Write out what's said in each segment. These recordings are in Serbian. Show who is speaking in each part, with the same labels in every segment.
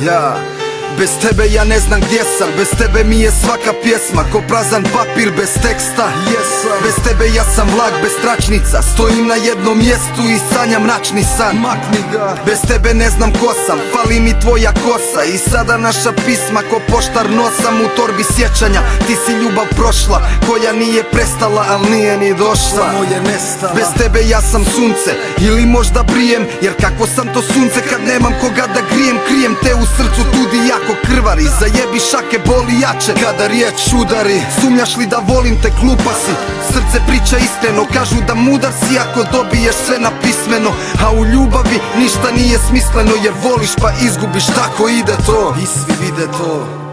Speaker 1: Ja, bez tebe ja ne znam gdje sam, bez tebe mi je svaka pjesma ko prazan papir bez teksta. Bez tebe ja sam vlak bez tračnica, stojim na jednom mjestu i sanjam mračni san. Bez tebe ne znam ko sam, fali mi tvoja kosa i sada naša pisma ko poštar nosam u torbi sjećanja. Ti si ljubav prošla koja nije prestala, al nije ni došla, samo je nestala. Bez tebe ja sam sunce ili možda brijem, jer kako sam to sunce kad nemam koga da grijem. Krijem te u srcu tudi jako krvari, zajebi šake boli jače kada riječ udari. Sumnjaš li da volim te, glupa si, srce priča iskreno. Kažu da mudar si ako dobiješ sve napismeno, a u ljubavi ništa nije smisleno, jer voliš pa izgubiš, tako ide to i svi vide to.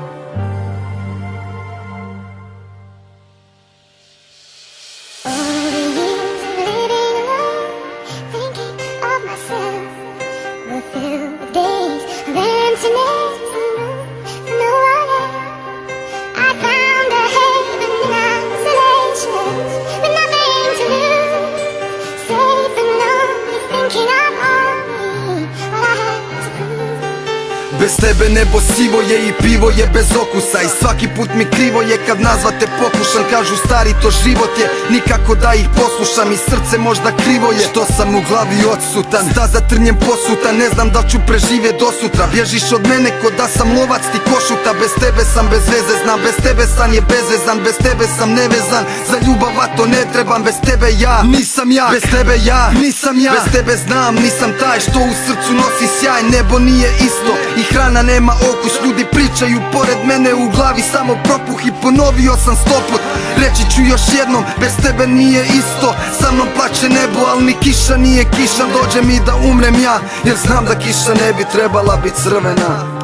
Speaker 1: Bez tebe nebo sivo je i pivo je bez okusa, i svaki put mi krivo je kad nazvate pokušam. Kažu stari to život je, nikako da ih poslušam i srce možda krivo je što sam u glavi odsutan. Staza trnjem posuta, ne znam da ću preživjet do sutra. Bježiš od mene ko da sam lovac ti košuta. Bez tebe sam bez veze, znam bez tebe san je bezvezan. Bez tebe sam nevezan, za ljubav a to ne trebam. Bez tebe ja nisam ja, bez tebe ja nisam ja. Bez tebe znam nisam taj što u srcu nosi sjaj. Nebo nije isto i hrana nema okus, ljudi pričaju pored mene u glavi samo propuh. I ponovio sam 100 put, reći ću još jednom, bez tebe nije isto. Sa mnom plače nebo, al ni kiša nije kiša. Dođe mi da umrem ja, jer znam da kiša ne bi trebala biti crvena.